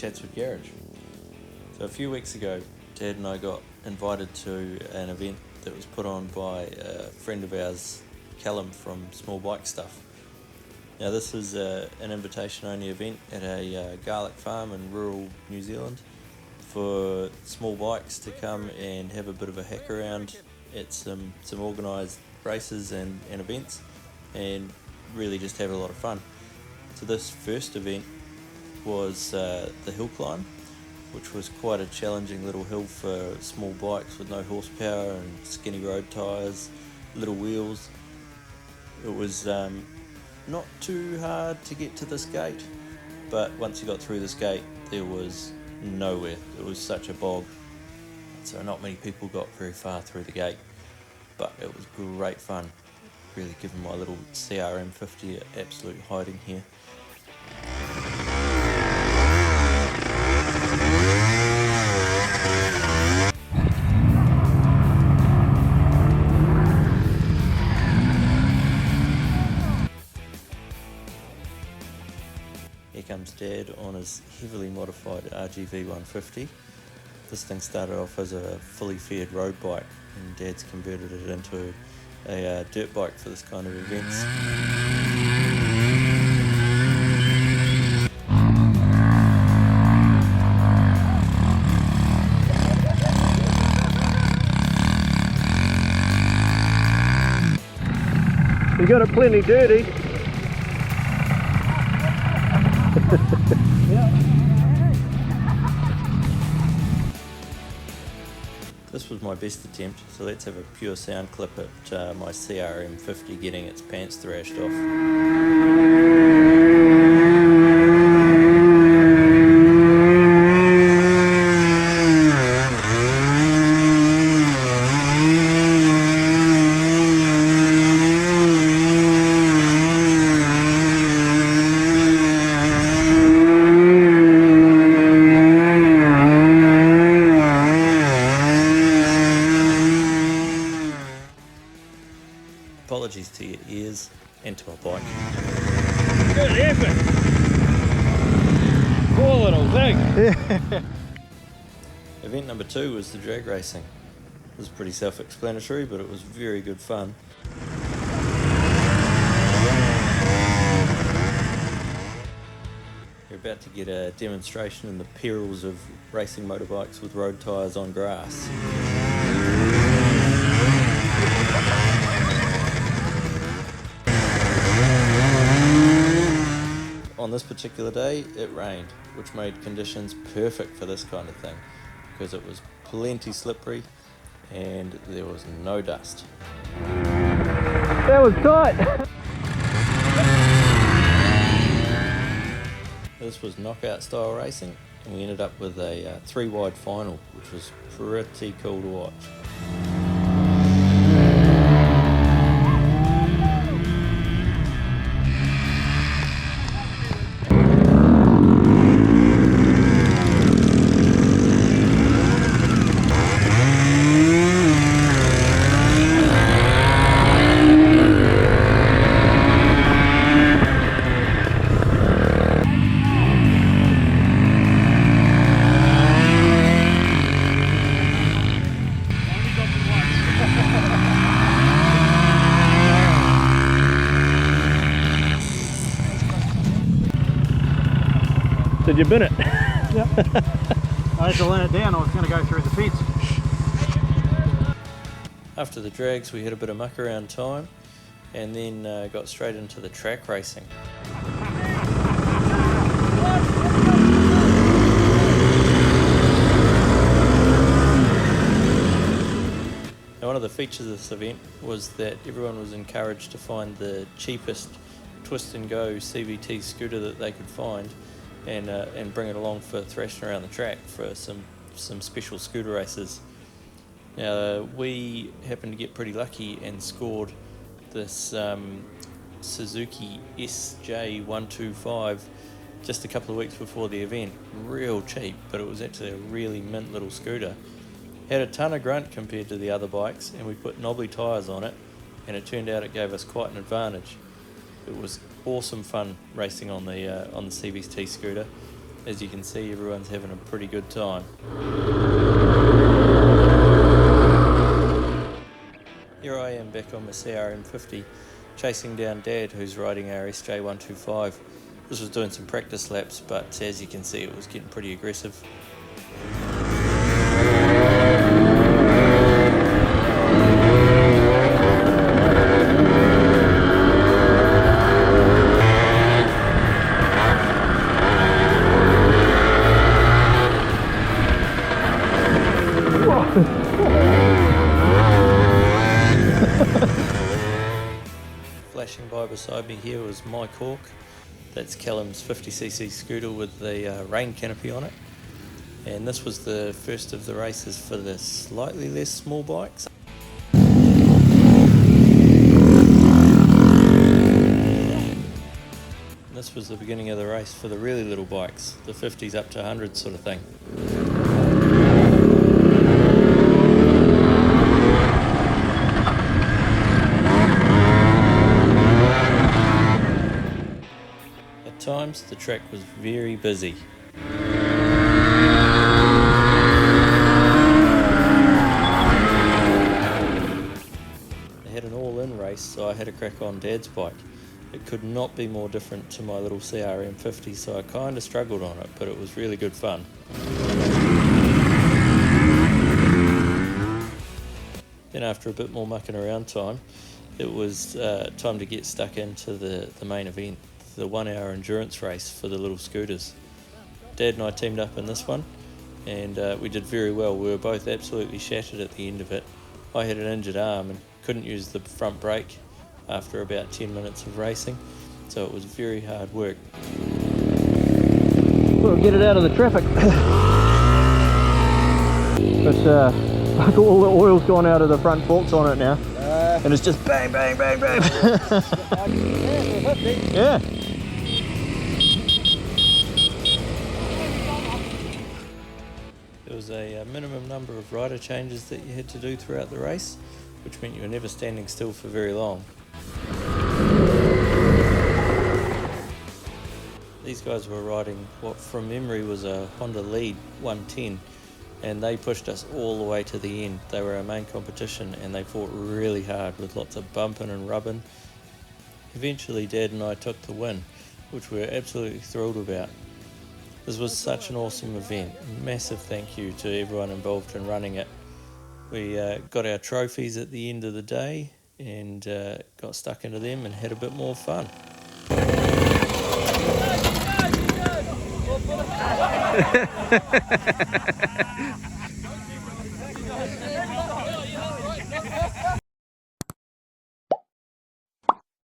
Chatswood Garage. So a few weeks ago, Dad and I got invited to an event that was put on by a friend of ours, Callum from Small Bike Stuff. Now this is an invitation-only event at a garlic farm in rural New Zealand for small bikes to come and have a bit of a hack around at some organised races and events, and really just have a lot of fun. So this first event was the hill climb, which was quite a challenging little hill for small bikes with no horsepower and skinny road tyres, little wheels. It was not too hard to get to this gate, but once you got through this gate there was nowhere. It was such a bog, so not many people got very far through the gate, but it was great fun. Really giving my little CRM 50 an absolute hiding here. Here comes Dad on his heavily modified RGV 150. This thing started off as a fully faired road bike, and Dad's converted it into a dirt bike for this kind of events. You got it plenty dirty. This was my best attempt, so let's have a pure sound clip at my CRM 50 getting its pants thrashed off. Apologies to your ears and to my bike. Good effort! Poor little thing! Event number 2 was the drag racing. It was pretty self-explanatory, but it was very good fun. You're about to get a demonstration in the perils of racing motorbikes with road tyres on grass. On this particular day, it rained, which made conditions perfect for this kind of thing, because it was plenty slippery and there was no dust. That was tight! This was knockout style racing, and we ended up with a 3-wide final, which was pretty cool to watch. Did you bin it? Yep. I had to let it down, I was going to go through the fence. After the drags we had a bit of muck around time, and then got straight into the track racing. Now, one of the features of this event was that everyone was encouraged to find the cheapest twist and go CVT scooter that they could find, and bring it along for thrashing around the track for some special scooter races. Now we happened to get pretty lucky and scored this Suzuki SJ125 just a couple of weeks before the event. Real cheap, but it was actually a really mint little scooter. Had a ton of grunt compared to the other bikes, and we put knobbly tyres on it, and it turned out it gave us quite an advantage. It was awesome fun racing on the CVT scooter, As you can see, everyone's having a pretty good time. Here I am back on my CRM50, chasing down Dad, who's riding our SJ125. This was doing some practice laps, but as you can see, it was getting pretty aggressive. Flashing by beside me here was my Cork. That's Callum's 50cc scooter with the rain canopy on it. And this was the first of the races for the slightly less small bikes. And this was the beginning of the race for the really little bikes, the 50s up to 100s sort of thing. At times the track was very busy. They had an all-in race, so I had to crack on Dad's bike. It could not be more different to my little CRM50, so I kind of struggled on it, but it was really good fun. Then after a bit more mucking around time, it was time to get stuck into the main event, the 1 hour endurance race for the little scooters. Dad and I teamed up in this one, and we did very well. We were both absolutely shattered at the end of it. I had an injured arm and couldn't use the front brake after about 10 minutes of racing, so it was very hard work. We'll get it out of the traffic. But all the oil's gone out of the front forks on it now. And it's just bang, bang, bang, bang. Yeah. There was a minimum number of rider changes that you had to do throughout the race, which meant you were never standing still for very long. These guys were riding what from memory was a Honda Lead 110, and they pushed us all the way to the end. They were our main competition and they fought really hard with lots of bumping and rubbing. Eventually Dad and I took the win, which we were absolutely thrilled about. This was such an awesome event. Massive thank you to everyone involved in running it. We got our trophies at the end of the day and got stuck into them and had a bit more fun.